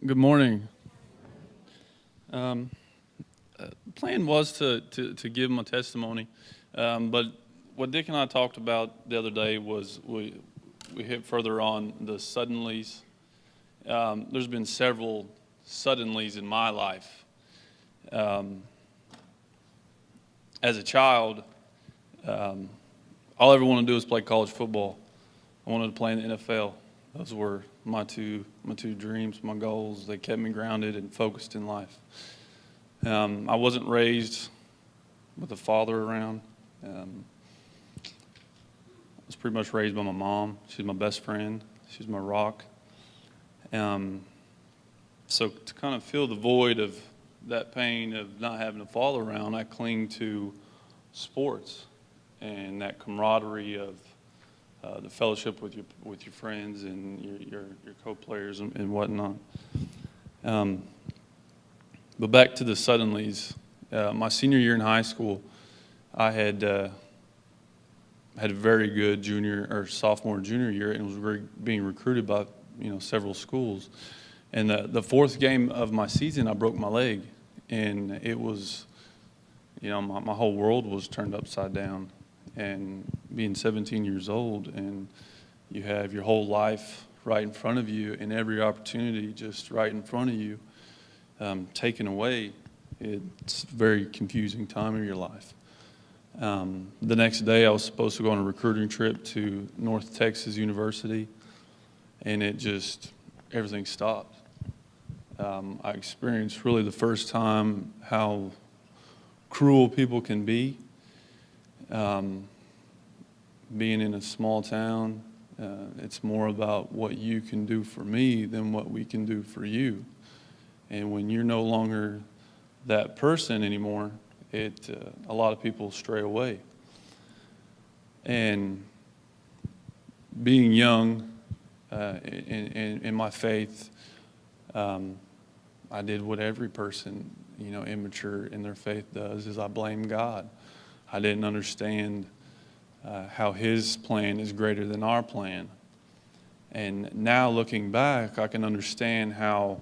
Good morning. Um, Plan was to give them a testimony, but what Dick and I talked about the other day was we hit further on the suddenlies. There's been several suddenlies in my life. Um, as a child, all I ever wanted to do was play college football. I wanted to play in the NFL. Those were my two dreams, my goals. They kept me grounded and focused in life. I wasn't raised with a father around. I was pretty much raised by my mom. She's my best friend. She's my rock. So to kind of fill the void of that pain of not having a father around, I cling to sports and that camaraderie of the fellowship with your friends and your co-players and whatnot. But back to the suddenlies. My senior year in high school, I had a very good sophomore and junior year, and was being recruited by several schools. And the fourth game of my season, I broke my leg, and it was my whole world was turned upside down. And being 17 years old, and you have your whole life right in front of you, and every opportunity just right in front of you, taken away, it's a very confusing time of your life. The next day, I was supposed to go on a recruiting trip to North Texas University, and everything stopped. I experienced really the first time how cruel people can be. Being in a small town, it's more about what you can do for me than what we can do for you. And when you're no longer that person anymore, a lot of people stray away. And being young in my faith, I did what every person, immature in their faith does, is I blamed God. I didn't understand how His plan is greater than our plan. And now looking back, I can understand how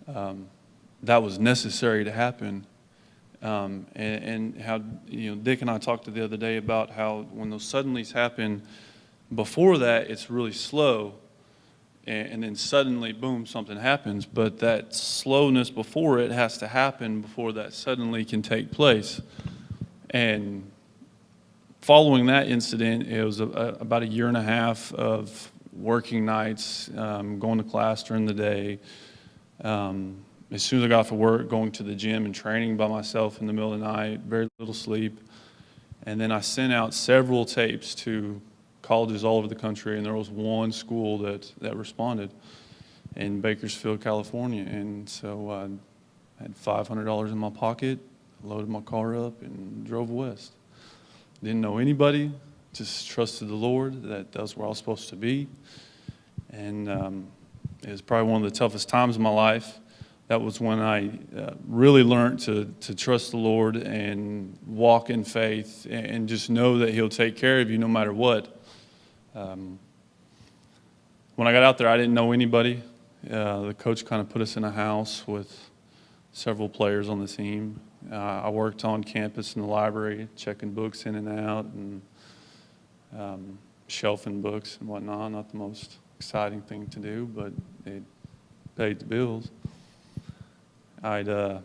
that was necessary to happen. And how, Dick and I talked the other day about how when those suddenlies happen, before that, it's really slow. And then suddenly, boom, something happens. But that slowness before it has to happen before that suddenly can take place. And following that incident, it was about a year and a half of working nights, going to class during the day. As soon as I got off of work, going to the gym and training by myself in the middle of the night, very little sleep. And then I sent out several tapes to colleges all over the country, and there was one school that responded in Bakersfield, California. And so I had $500 in my pocket, loaded my car up, and drove west. Didn't know anybody, just trusted the Lord that that's where I was supposed to be. And it was probably one of the toughest times of my life. That was when I really learned to trust the Lord and walk in faith and just know that He'll take care of you no matter what. When I got out there, I didn't know anybody. The coach kind of put us in a house with several players on the team. I worked on campus in the library, checking books in and out and shelving books and whatnot. Not the most exciting thing to do, but it paid the bills. I got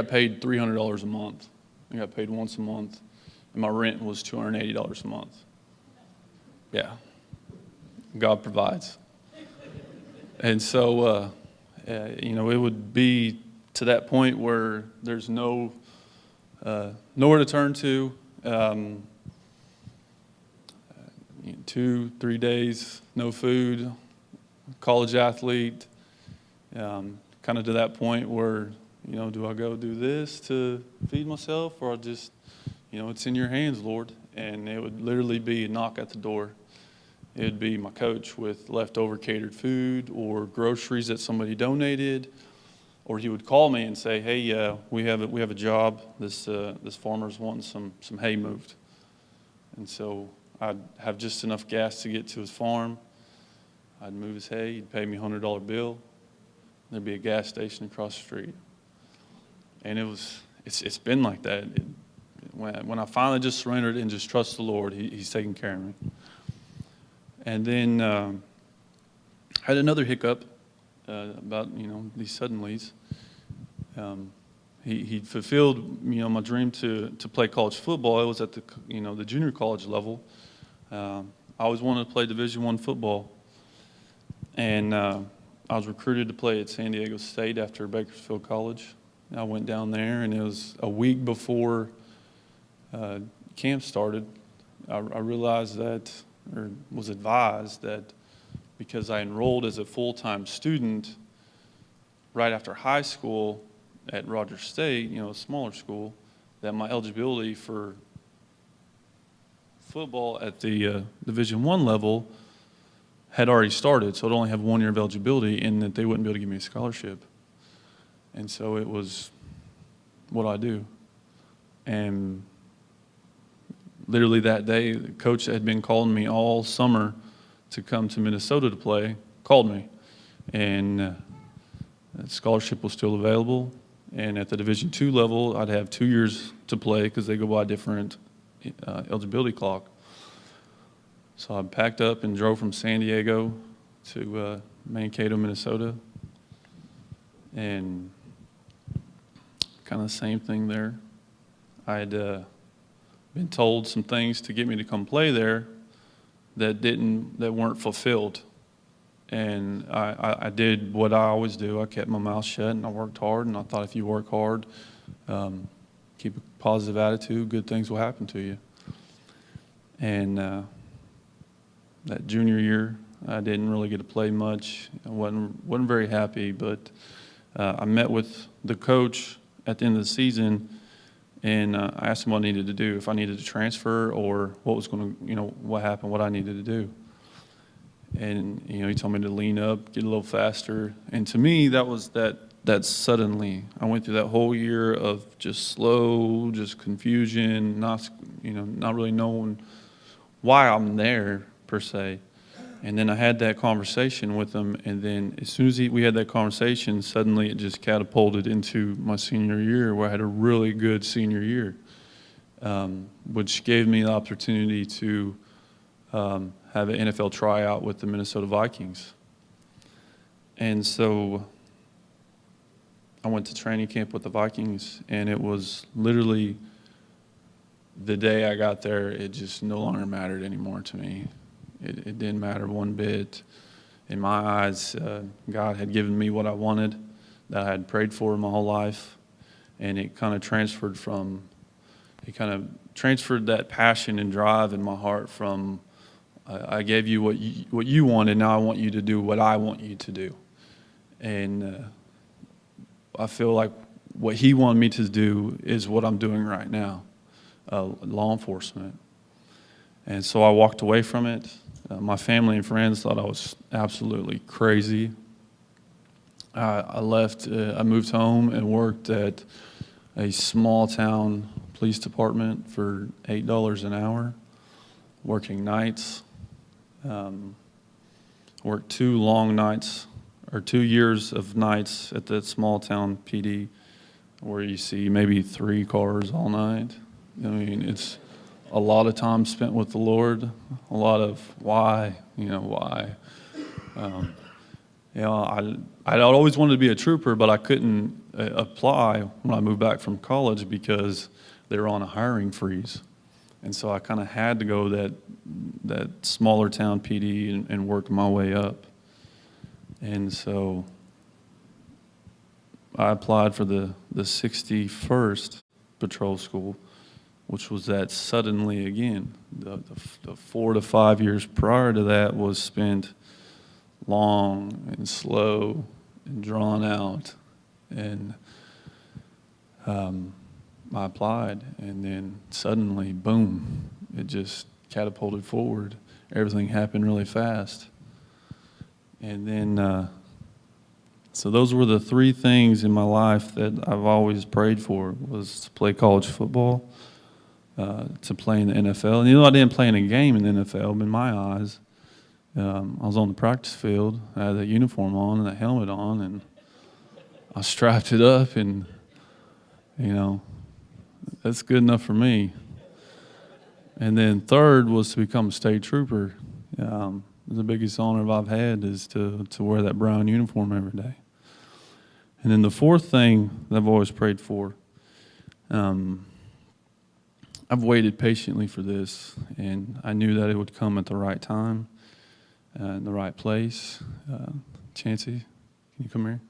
paid $300 a month. I got paid once a month, and my rent was $280 a month. Yeah, God provides. And so, it would be to that point where there's nowhere to turn to. 2-3 days, no food, college athlete, kind of to that point where, do I go do this to feed myself, or I'll just, it's in your hands, Lord. And it would literally be a knock at the door. It would be my coach with leftover catered food or groceries that somebody donated, or he would call me and say, "Hey, we have a job. This farmer's wanting some hay moved," and so I'd have just enough gas to get to his farm. I'd move his hay, he'd pay me a $100 bill. There'd be a gas station across the street. And it's been like that. When I finally just surrendered and just trust the Lord, He's taking care of me. And then I had another hiccup about these suddenlies. He fulfilled my dream to play college football. It was at the junior college level. I always wanted to play Division I football, and I was recruited to play at San Diego State after Bakersfield College. I went down there, and it was a week before camp started. I realized that, or was advised that, because I enrolled as a full-time student right after high school at Rogers State, a smaller school, that my eligibility for football at the Division I level had already started, so I'd only have 1 year of eligibility, and that they wouldn't be able to give me a scholarship. And so it was, what do I do? And literally that day, the coach that had been calling me all summer to come to Minnesota to play called me, and that scholarship was still available. And at the Division II level, I'd have 2 years to play because they go by a different eligibility clock. So I packed up and drove from San Diego to Mankato, Minnesota, and kind of the same thing there. I had been told some things to get me to come play there that weren't fulfilled. And I did what I always do. I kept my mouth shut and I worked hard. And I thought, if you work hard, keep a positive attitude, good things will happen to you. And that junior year, I didn't really get to play much. I wasn't very happy. But I met with the coach at the end of the season, and I asked him what I needed to do, if I needed to transfer or what was going to, what happened, what I needed to do. And, he told me to lean up, get a little faster. And to me, that was that suddenly. I went through that whole year of just slow, just confusion, not really knowing why I'm there, per se. And then I had that conversation with him, and then as soon as we had that conversation, suddenly it just catapulted into my senior year, where I had a really good senior year, which gave me the opportunity to have an NFL tryout with the Minnesota Vikings. And so I went to training camp with the Vikings, and it was literally the day I got there, it just no longer mattered anymore to me. It didn't matter one bit. In my eyes, God had given me what I wanted, that I had prayed for my whole life, and it kind of transferred that passion and drive in my heart from, I gave you what you wanted, now I want you to do what I want you to do. And I feel like what He wanted me to do is what I'm doing right now, law enforcement. And so I walked away from it. My family and friends thought I was absolutely crazy. I left, I moved home and worked at a small town police department for $8 an hour, working nights. Worked 2 long nights, or 2 years of nights at that small town PD, where you see maybe 3 cars all night. It's a lot of time spent with the Lord, a lot of why. I'd always wanted to be a trooper, but I couldn't apply when I moved back from college because they were on a hiring freeze. And so I kind of had to go that smaller town PD and work my way up. And so I applied for the 61st Patrol School, which was that suddenly again. The 4 to 5 years prior to that was spent long and slow and drawn out. And I applied, and then suddenly, boom, it just catapulted forward. Everything happened really fast. And then, so those were the 3 things in my life that I've always prayed for, was to play college football, to play in the NFL. And I didn't play in a game in the NFL, but in my eyes, I was on the practice field. I had that uniform on and that helmet on, and I strapped it up, and, that's good enough for me. And then third was to become a state trooper. The biggest honor I've had is to wear that brown uniform every day. And then the fourth thing that I've always prayed for, I've waited patiently for this, and I knew that it would come at the right time, in the right place. Chancie, can you come here?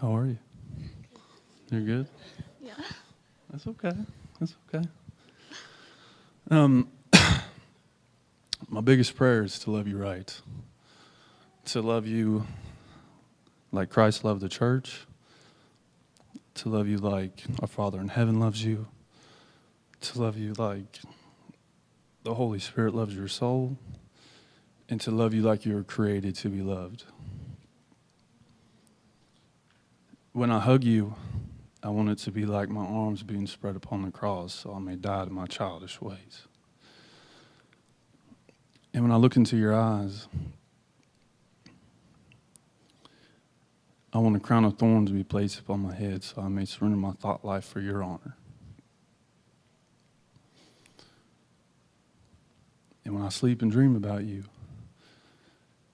How are you? You're good? Yeah. That's okay. That's okay. My biggest prayer is to love you right. To love you like Christ loved the church. To love you like our Father in heaven loves you. To love you like the Holy Spirit loves your soul. And to love you like you were created to be loved. When I hug you, I want it to be like my arms being spread upon the cross so I may die to my childish ways. And when I look into your eyes, I want a crown of thorns to be placed upon my head so I may surrender my thought life for your honor. And when I sleep and dream about you,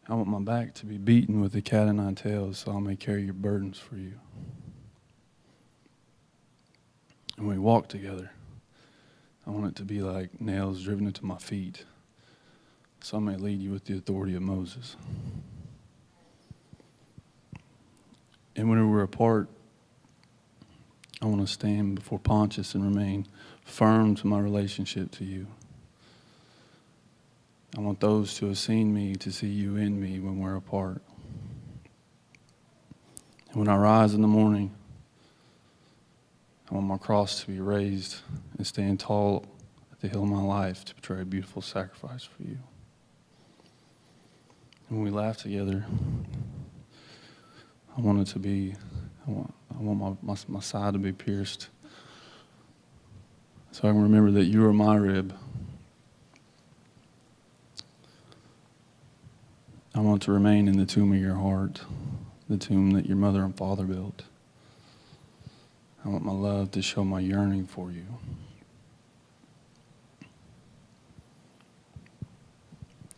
I want my back to be beaten with a cat o' nine tails so I may carry your burdens for you. And when we walk together, I want it to be like nails driven into my feet so I may lead you with the authority of Moses. And when we're apart, I want to stand before Pontius and remain firm to my relationship to you. I want those who have seen me to see you in me when we're apart. And when I rise in the morning, I want my cross to be raised and stand tall at the hill of my life to portray a beautiful sacrifice for you. And when we laugh together, I want it to be, I want my side to be pierced so I can remember that you are my rib. I want to remain in the tomb of your heart, the tomb that your mother and father built. I want my love to show my yearning for you.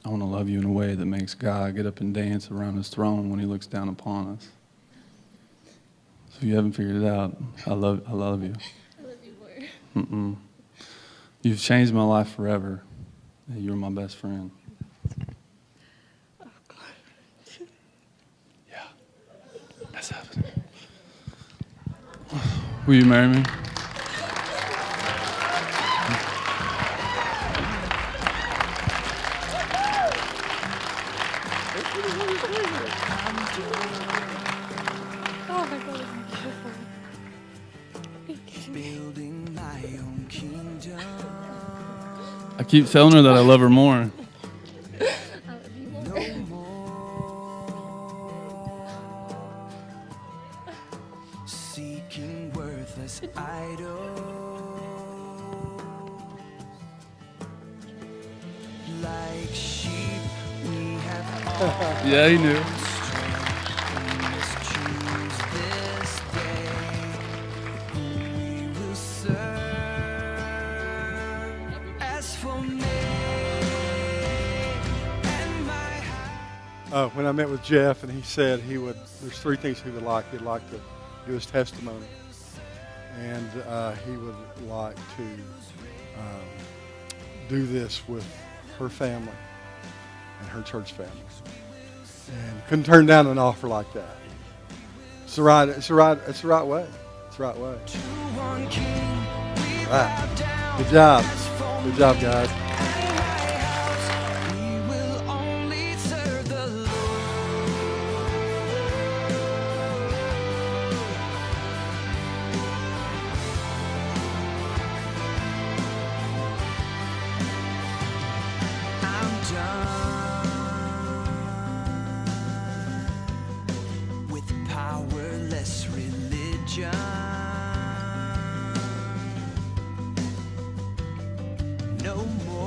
I want to love you in a way that makes God get up and dance around his throne when he looks down upon us. So if you haven't figured it out, I love you. I love you more. You've changed my life forever. You're my best friend. Oh, God. Yeah, that's happening. Will you marry me? Oh, my God, it's beautiful. Building my own kingdom. I keep telling her that I love her more. I love you more. No more seeking worthless idols. Like sheep, we have all Yeah, he knew. choose this day who we will serve. As for me and my house. When I met with Jeff, and he said there's three things he would like. He'd like to do his testimony, and he would like to do this with her family and her church family, and couldn't turn down an offer like that. It's the right way. It's the right way. All right. Good job. Good job, guys. We will only serve the Lord. I'm done with powerless religion. no more.